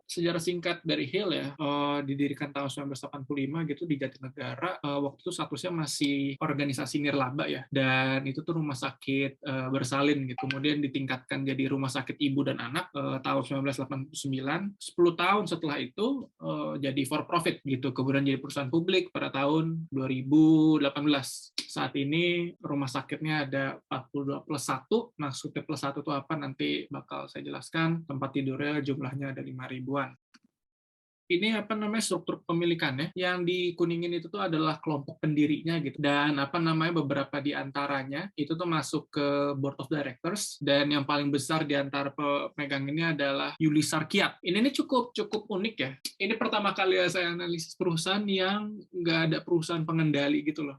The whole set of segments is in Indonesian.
sejarah singkat dari Hill ya, didirikan tahun 1985 gitu di Jatinegara. Waktu itu statusnya masih organisasi nirlaba ya, dan itu tuh rumah sakit bersalin gitu. Kemudian ditingkatkan jadi rumah sakit ibu dan anak tahun 1989. 10 tahun setelah itu jadi for profit gitu. Kemudian jadi perusahaan publik pada tahun 2018. Saat ini rumah sakitnya ada 42+1. Maksudnya plus 1 itu apa nanti bakal saya jelaskan. Tempat tidurnya jumlahnya ada 5.000-an. Ini apa namanya struktur pemilikannya, yang di kuningin itu tuh adalah kelompok pendirinya gitu, dan apa namanya beberapa di antaranya itu tuh masuk ke board of directors, dan yang paling besar di antara pemegang ini adalah Yuli Sarkiat. Ini cukup cukup unik ya. Ini pertama kali saya analisis perusahaan yang nggak ada perusahaan pengendali gitu loh.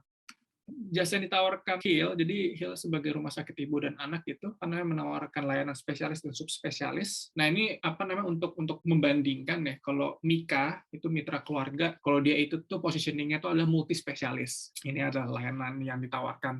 Jasa yang ditawarkan Hill, jadi Hill sebagai rumah sakit ibu dan anak itu karena menawarkan layanan spesialis dan subspesialis. Nah ini apa namanya untuk membandingkan ya, kalau Mika itu mitra keluarga, kalau dia itu tuh positioningnya itu adalah multi spesialis. Ini adalah layanan yang ditawarkan.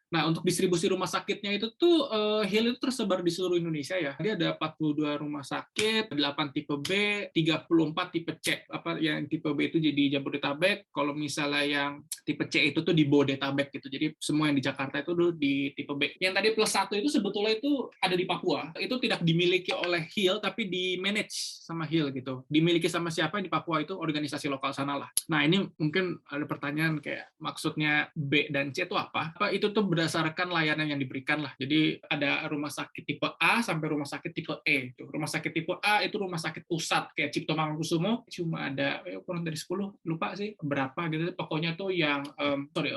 Nah, untuk distribusi rumah sakitnya itu tuh Hill itu tersebar di seluruh Indonesia ya. Dia ada 42 rumah sakit, 8 tipe B, 34 tipe C. Apa yang tipe B itu jadi Jabodetabek, kalau misalnya yang tipe C itu tuh di Bodetabek gitu. Jadi semua yang di Jakarta itu dulu di tipe B. Yang tadi plus 1 itu sebetulnya itu ada di Papua. Itu tidak dimiliki oleh Hill tapi di manage sama Hill gitu. Dimiliki sama siapa di Papua itu organisasi lokal sana lah. Nah, ini mungkin ada pertanyaan kayak maksudnya B dan C itu apa? Apa itu tuh berdasarkan layanan yang diberikan lah. Jadi ada rumah sakit tipe A sampai rumah sakit tipe E. Rumah sakit tipe A itu rumah sakit pusat kayak Cipto Mangunkusumo, cuma ada kurang dari 10, lupa sih berapa gitu. Pokoknya tuh yang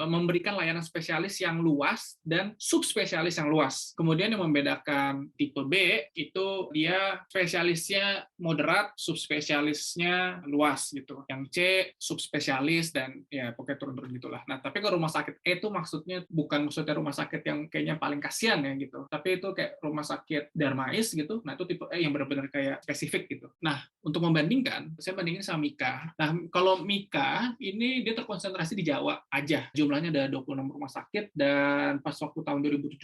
memberikan layanan spesialis yang luas dan subspesialis yang luas. Kemudian yang membedakan tipe B itu dia spesialisnya moderat, subspesialisnya luas gitu. Yang C subspesialis dan ya pokoknya turun-turun gitulah. Nah, tapi kalau rumah sakit E itu maksudnya bukan maksudnya rumah sakit yang kayaknya paling kasihan ya gitu, tapi itu kayak rumah sakit Darmais gitu. Nah itu tipe E yang benar-benar kayak spesifik gitu. Nah untuk membandingkan, saya bandingin sama Mika. Nah kalau Mika ini dia terkonsentrasi di Jawa aja, jumlahnya ada 26 rumah sakit, dan pas waktu tahun 2017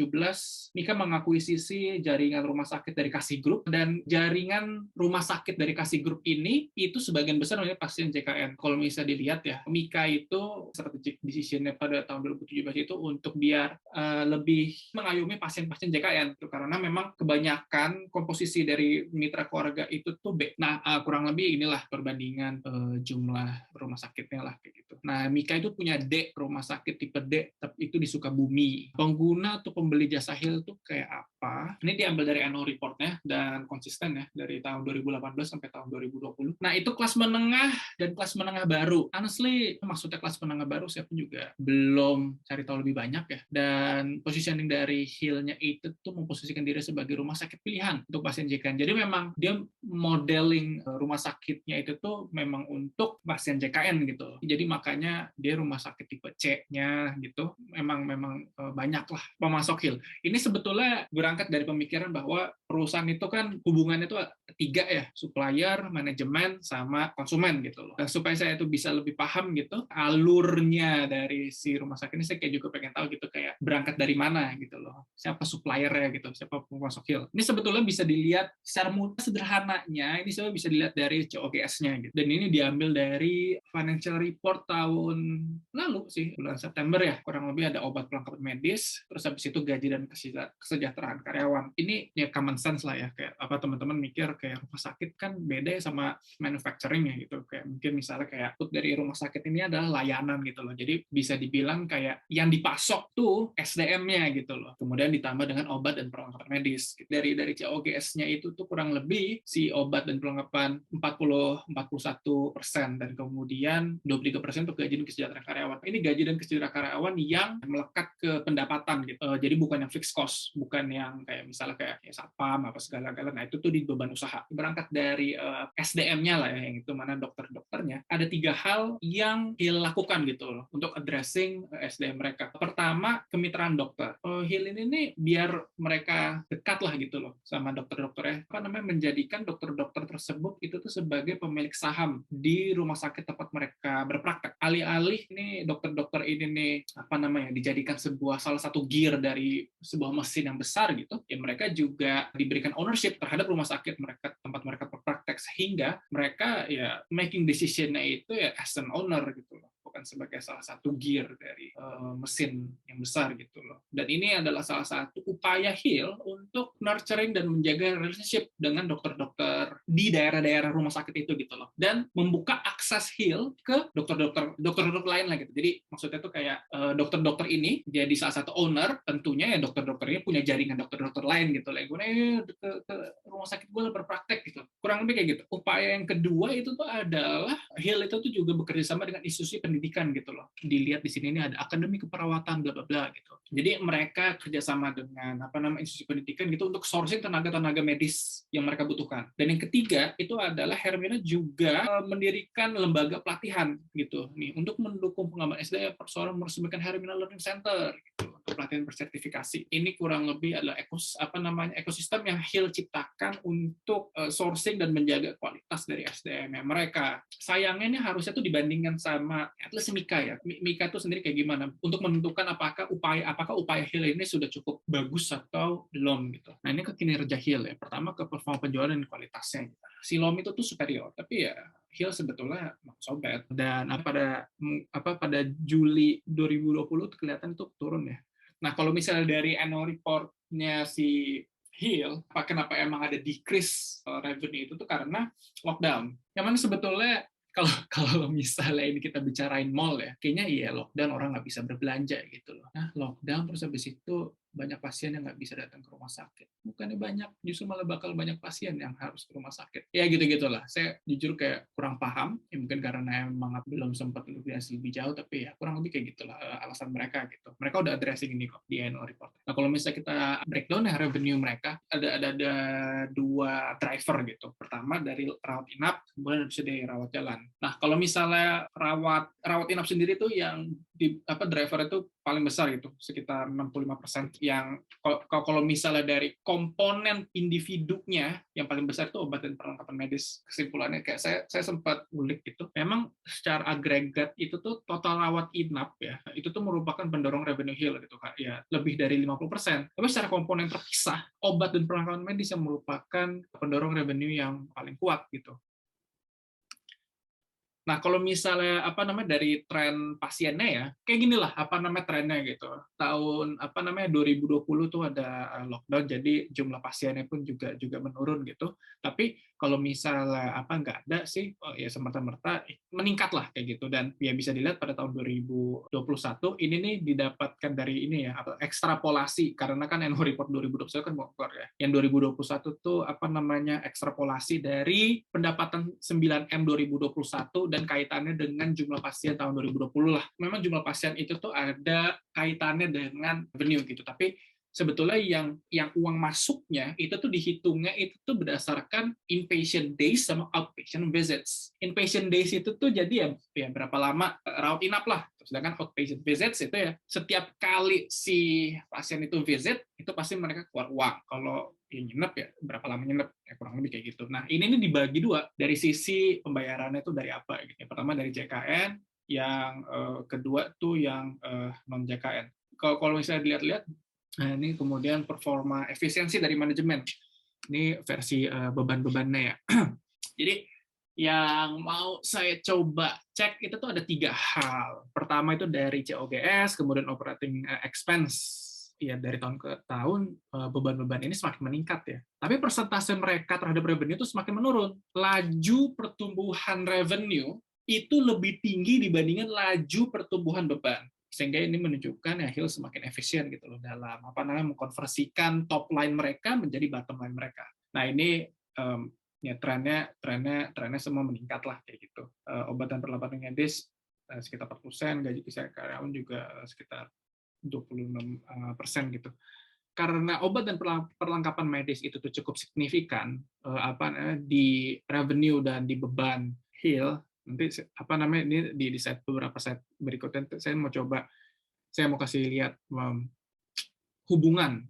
Mika mengakuisisi jaringan rumah sakit dari Kasih Group, dan jaringan rumah sakit dari Kasih Group ini itu sebagian besar oleh pasien JKN. Kalau misalnya dilihat ya, Mika itu strategic decision-nya pada tahun 2017 itu untuk biar lebih mengayomi pasien-pasien JKN itu, karena memang kebanyakan komposisi dari mitra keluarga itu tuh B. Nah, kurang lebih inilah perbandingan jumlah rumah sakitnya lah kayak gitu. Nah, Mika itu punya D, rumah sakit tipe D, tapi itu di Sukabumi. Pengguna atau pembeli jasa Hill itu kayak apa? Ini diambil dari annual report-nya dan konsisten ya dari tahun 2018 sampai tahun 2020. Nah, itu kelas menengah dan kelas menengah baru. Honestly, maksudnya kelas menengah baru saya pun juga belum cari tahu lebih banyak ya. Dan positioning dari Hill-nya itu tuh memposisikan diri sebagai rumah sakit pilihan untuk pasien JKN. Jadi memang dia modeling rumah sakitnya itu tuh memang untuk pasien JKN gitu. Jadi makanya dia rumah sakit tipe C-nya gitu. Memang banyak lah pemasok Hill. Ini sebetulnya berangkat dari pemikiran bahwa perusahaan itu kan hubungannya itu 3 ya, supplier, manajemen, sama konsumen gitu loh. Dan supaya saya itu bisa lebih paham gitu, alurnya dari si rumah sakit ini saya kayak juga pengen tahu gitu, kayak berangkat dari mana gitu loh, siapa suppliernya gitu, siapa pemasok Hill. Ini sebetulnya bisa dilihat secara sederhananya, ini sebenarnya bisa dilihat dari COGS-nya gitu. Dan ini diambil dari financial report tahun lalu sih, bulan September ya, kurang lebih ada obat pelengkap medis, terus habis itu gaji dan kesejahteraan karyawan. Ini ya common sense lah ya, kayak apa teman-teman mikir kayak rumah sakit kan beda ya sama manufacturing ya gitu, kayak mungkin misalnya kayak dari rumah sakit ini adalah layanan gitu loh, jadi bisa dibilang kayak yang dipasok tuh SDM-nya gitu loh, kemudian ditambah dengan obat dan perlengkapan medis. Dari COGS-nya itu tuh kurang lebih si obat dan perlengkapan 41%, dan kemudian 23% untuk gaji dan kesejahteraan karyawan. Ini gaji dan kesejahteraan karyawan yang melekat ke pendapatan gitu. Jadi bukan yang fixed cost, bukan yang kayak misalnya kayak ya, satpam apa segala-gala. Nah, itu tuh di beban usaha. Berangkat dari SDM-nya lah ya, yang itu mana dokter-dokternya. Ada 3 hal yang dilakukan gitu loh untuk addressing SDM mereka. Pertama, kemitraan dokter. Hill ini nih biar mereka dekat lah gitu loh sama dokter-dokternya. Apa namanya, menjadikan dokter-dokter tersebut itu tuh sebagai pemilik saham di rumah sakit tempat mereka berpraktek. Alih-alih nih dokter-dokter ini nih apa namanya dijadikan salah satu gear dari sebuah mesin yang besar gitu, ya mereka juga diberikan ownership terhadap rumah sakit mereka tempat mereka berpraktek konteks, sehingga mereka ya making decision-nya itu ya as an owner gitu loh, bukan sebagai salah satu gear dari mesin yang besar gitu loh. Dan ini adalah salah satu upaya Hill untuk nurturing dan menjaga relationship dengan dokter-dokter di daerah-daerah rumah sakit itu gitu loh, dan membuka akses Hill ke dokter-dokter lain lah gitu. Jadi maksudnya tuh kayak dokter-dokter ini jadi salah satu owner, tentunya ya dokter-dokter ini punya jaringan dokter-dokter lain gitu lah. Gue ke rumah sakit gue berpraktek gitu. Kurang lebih kayak gitu. Upaya yang kedua itu tuh adalah Hill itu tuh juga bekerja sama dengan institusi pendidikan gitu loh. Dilihat di sini ini ada akademi keperawatan bla bla bla gitu. Jadi mereka kerjasama dengan institusi pendidikan gitu untuk sourcing tenaga-tenaga medis yang mereka butuhkan. Dan yang ketiga itu adalah Hermina juga mendirikan lembaga pelatihan gitu nih untuk mendukung pengembangan SDM. Persoalan meresmikan Hermina Learning Center gitu untuk pelatihan bersertifikasi. Ini kurang lebih adalah ekosistem yang Hill ciptakan untuk sourcing dan menjaga kualitas dari SDM mereka. Sayangnya ini harusnya tuh dibandingkan sama at least Mika ya. Mika tuh sendiri kayak gimana untuk menentukan apakah upaya Hill ini sudah cukup bagus atau belum gitu. Nah, ini ke kinerja Hill ya. Pertama ke performa penjualan dan kualitasnya. Si Lom itu tuh superior, tapi ya Hill sebetulnya sobat. Dan pada Juli 2020 kelihatan itu turun ya. Nah, kalau misalnya dari annual report-nya si Hill, kenapa emang ada decrease revenue itu tuh karena lockdown. Yang mana sebetulnya kalau misalnya ini kita bicarain mall ya, kayaknya iya lockdown, orang nggak bisa berbelanja gitu loh. Nah, lockdown terus habis itu banyak pasien yang nggak bisa datang ke rumah sakit. Bukannya banyak, justru malah bakal banyak pasien yang harus ke rumah sakit. Ya gitu-gitulah. Saya jujur kayak kurang paham, ya mungkin karena emang belum sempat lebih jauh, tapi ya kurang lebih kayak gitulah alasan mereka gitu. Mereka udah addressing ini kok di annual report. Nah, kalau misalnya kita breakdown ya revenue mereka, ada dua driver gitu. Pertama dari rawat inap, kemudian bisa dari rawat jalan. Nah, kalau misalnya rawat inap sendiri tuh yang driver itu paling besar gitu, sekitar 65%. Yang kalau misalnya dari komponen individunya yang paling besar itu obat dan perlengkapan medis. Kesimpulannya kayak saya sempat ulik gitu. Memang secara agregat itu tuh total rawat inap ya, itu tuh merupakan pendorong revenue Hill gitu kan. Ya, lebih dari 50%. Tapi secara komponen terpisah, obat dan perlengkapan medis yang merupakan pendorong revenue yang paling kuat gitu. Nah, kalau misalnya dari tren pasiennya ya, kayak ginilah trennya gitu. Tahun 2020 tuh ada lockdown, jadi jumlah pasiennya pun juga menurun gitu. Tapi kalau misalnya nggak ada sih, ya semerta-merta meningkat lah kayak gitu. Dan ya bisa dilihat pada tahun 2021 ini nih didapatkan dari ini ya, ekstrapolasi, karena kan annual report 2021 kan mau keluar ya. Yang 2021 tuh ekstrapolasi dari pendapatan 9M 2021 dan kaitannya dengan jumlah pasien tahun 2020 lah. Memang jumlah pasien itu tuh ada kaitannya dengan revenue gitu, tapi sebetulnya yang uang masuknya itu tuh dihitungnya itu tuh berdasarkan inpatient days sama outpatient visits. Inpatient days itu tuh jadi ya berapa lama rawat inap lah. Sedangkan outpatient visits itu ya setiap kali si pasien itu visit itu pasti mereka keluar uang. Kalau nginep ya berapa lama nginep ya kurang lebih kayak gitu. Nah, ini dibagi dua dari sisi pembayarannya itu dari apa gitu. Yang pertama dari JKN, yang kedua tuh yang non JKN. Kalau misalnya dilihat-lihat, nah ini kemudian performa efisiensi dari manajemen. Ini versi beban-bebannya ya. Jadi yang mau saya coba cek itu tuh ada 3 hal. Pertama itu dari COGS, kemudian operating expense. Ya dari tahun ke tahun beban-beban ini semakin meningkat ya. Tapi persentase mereka terhadap revenue itu semakin menurun. Laju pertumbuhan revenue itu lebih tinggi dibandingkan laju pertumbuhan beban. Sehingga ini menunjukkan ya Hill semakin efisien gitu loh dalam mengkonversikan top line mereka menjadi bottom line mereka. Nah, ini ya trennya semua meningkat lah kayak gitu. Obat dan perlengkapan medis sekitar 4%, gaji karyawan juga sekitar 26% gitu. Karena obat dan perlengkapan medis itu tuh cukup signifikan di revenue dan di beban Hill. Nanti ini di slide beberapa slide berikutnya saya mau kasih lihat hubungan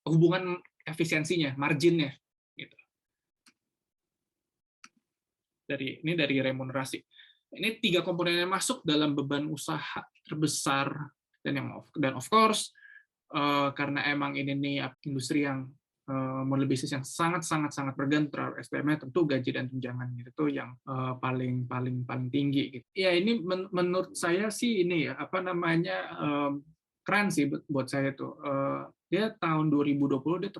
hubungan efisiensinya, marginnya gitu. Ini dari remunerasi. Ini 3 komponen yang masuk dalam beban usaha terbesar dan of course karena emang ini nih industri yang model bisnis yang sangat bergentar, SDM-nya tentu gaji dan tunjangan itu yang paling tinggi gitu. Ya ini menurut saya sih ini ya apa namanya keren sih buat saya tuh. Dia tahun 2020 dia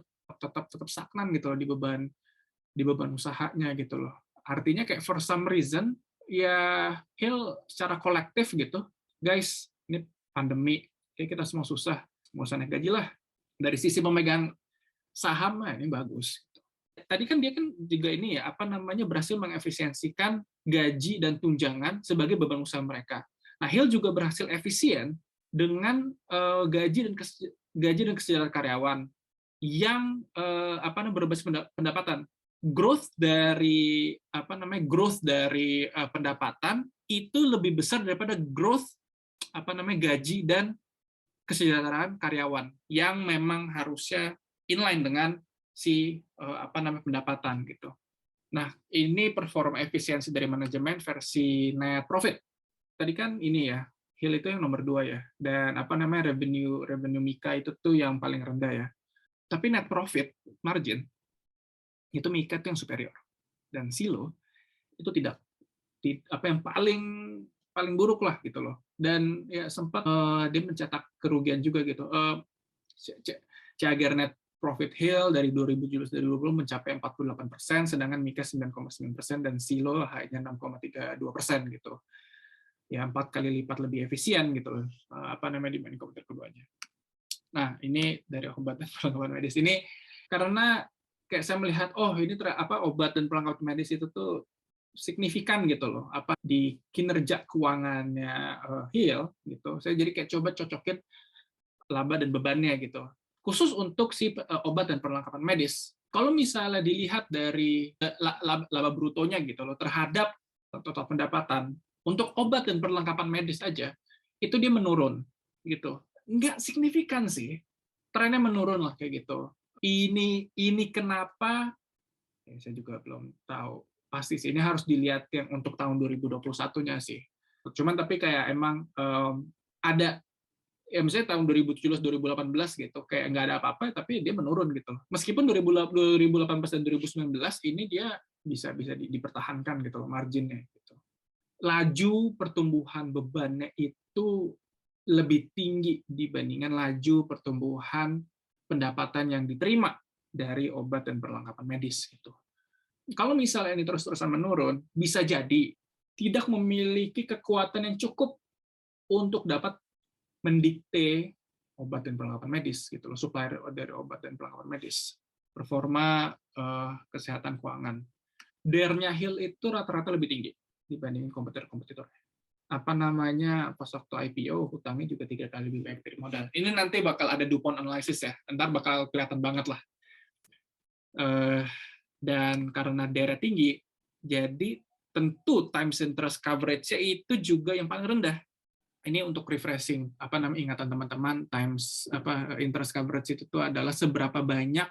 tetap stagnan gitu loh di beban usahanya gitu loh. Artinya kayak for some reason ya Hill secara kolektif gitu, guys, ini pandemi, kayak kita semua susah, nggak usah naik gaji lah. Dari sisi pemegang saham, ini bagus. Tadi kan dia kan juga ini ya apa namanya berhasil mengefisiensikan gaji dan tunjangan sebagai beban usaha mereka. Nah, Hill juga berhasil efisien dengan gaji dan kesejahteraan karyawan yang apa namanya berbasis pendapatan. Growth dari pendapatan itu lebih besar daripada growth apa namanya gaji dan kesejahteraan karyawan yang memang harusnya inline dengan si apa namanya pendapatan gitu. Nah, ini performa efisiensi dari manajemen versi net profit. Tadi kan ini ya, Hill itu yang nomor 2 ya, dan apa namanya revenue Mika itu tuh yang paling rendah ya. Tapi net profit margin itu Mika itu yang superior, dan Silo itu tidak apa yang paling buruk lah gitu loh. Dan ya sempat dia mencetak kerugian juga gitu. CAGR net profit Hill dari 2017-2020 mencapai 48%, sedangkan Mika 9,9% dan Silo hanya 6,32% gitu. Ya 4 kali lipat lebih efisien gitu loh. Apa namanya dibanding komputer keduanya. Nah, ini dari obat dan perlengkapan medis ini karena kayak saya melihat ini obat dan perlengkapan medis itu tuh signifikan gitu loh apa di kinerja keuangannya Hill gitu. Saya jadi kayak coba cocokin laba dan bebannya gitu. Khusus untuk si obat dan perlengkapan medis. Kalau misalnya dilihat dari laba brutonya gitu loh terhadap total pendapatan untuk obat dan perlengkapan medis aja itu dia menurun gitu. Nggak signifikan sih. Trennya menurun lah kayak gitu. Ini kenapa saya juga belum tahu pasti sih. Ini harus dilihat yang untuk tahun 2021-nya sih. Cuman tapi kayak emang ada ya misalnya tahun 2017-2018 gitu kayak nggak ada apa-apa tapi dia menurun gitu. Meskipun 2018 dan 2019 ini dia bisa dipertahankan gitu marginnya gitu. Laju pertumbuhan bebannya itu lebih tinggi dibandingkan laju pertumbuhan pendapatan yang diterima dari obat dan perlengkapan medis gitu. Kalau misalnya ini terus-terusan menurun, bisa jadi tidak memiliki kekuatan yang cukup untuk dapat mendikte obat dan perlengkapan medis gitu loh, supplier dari obat dan perlengkapan medis. Performa kesehatan keuangan. DER-nya Hill itu rata-rata lebih tinggi dibandingin kompetitor. Apa namanya pas waktu IPO hutangnya juga 3 kali lebih banyak dari modal. Ini nanti bakal ada DuPont analysis ya, ntar bakal kelihatan banget lah. Dan karena DER tinggi, jadi tentu times interest coverage-nya itu juga yang paling rendah. Ini untuk refreshing ingatan teman-teman, times interest coverage itu tuh adalah seberapa banyak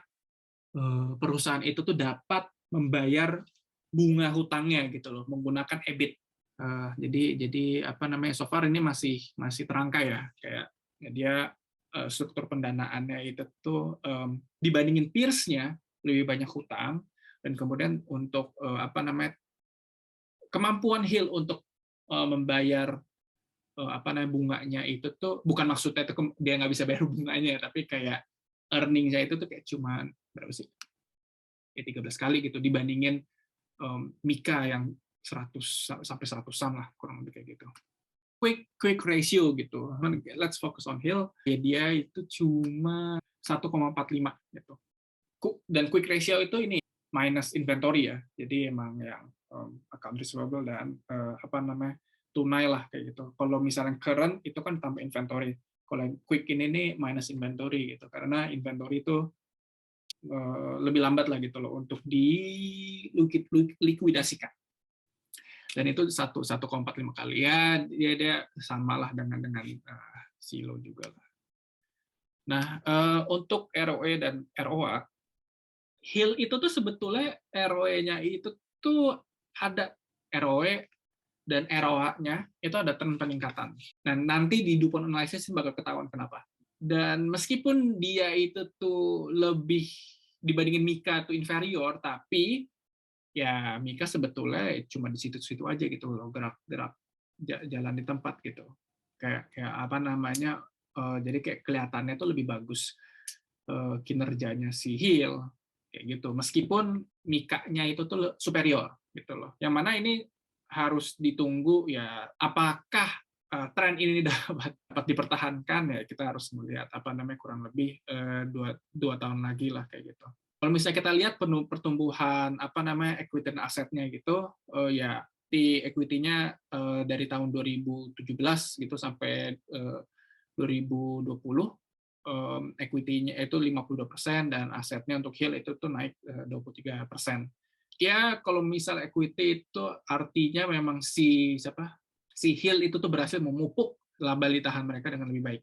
perusahaan itu tuh dapat membayar bunga hutangnya gitu loh menggunakan EBIT. Jadi so far ini masih terangkai ya kayak dia struktur pendanaannya itu tuh dibandingin peers-nya lebih banyak hutang dan kemudian untuk kemampuan Hill untuk membayar bunganya itu tuh bukan maksudnya itu dia nggak bisa bayar bunganya tapi kayak earning-nya itu tuh kayak cuman berapa sih? Ya 13 kali gitu dibandingin Mika yang 100 sampai 100-an lah kurang lebih kayak gitu. Quick ratio gitu. Let's focus on Hill. Ya dia itu cuma 1,45 gitu. Dan quick ratio itu ini minus inventory ya. Jadi emang yang account receivable dan tunai lah kayak gitu. Kalau misalnya current itu kan tambah inventory. Kalau yang quick ini minus inventory gitu. Karena inventory itu lebih lambat lah gitu loh untuk dilikuidasikan. Dan itu 1,45 kali ya dia samalah dengan Silo juga lah. Nah, untuk ROE dan ROA Hill itu tuh sebetulnya ROE-nya itu tuh ada ROE dan ROA-nya itu ada tren peningkatan. Dan nanti di DuPont analysis bakal ketahuan kenapa. Dan meskipun dia itu tuh lebih dibandingin Mika tuh inferior, tapi ya Mika sebetulnya cuma di situ-situ aja gitu loh, gerak-gerak jalan di tempat gitu. Kayak apa namanya? Jadi kayak kelihatannya tuh lebih bagus kinerjanya si Hill kayak gitu. Meskipun Mika-nya itu tuh superior gitu loh. Yang mana ini harus ditunggu ya apakah tren ini dapat dipertahankan ya kita harus melihat apa namanya kurang lebih dua tahun lagi lah kayak gitu. Kalau misalnya kita lihat pertumbuhan apa namanya equity dan asetnya gitu ya di equity-nya dari tahun 2017 gitu sampai 2020 equity-nya itu 52% dan asetnya untuk Hill itu tuh naik 23%. Ya kalau misal equity itu artinya memang si Hill itu tuh berhasil memupuk laba litahan mereka dengan lebih baik.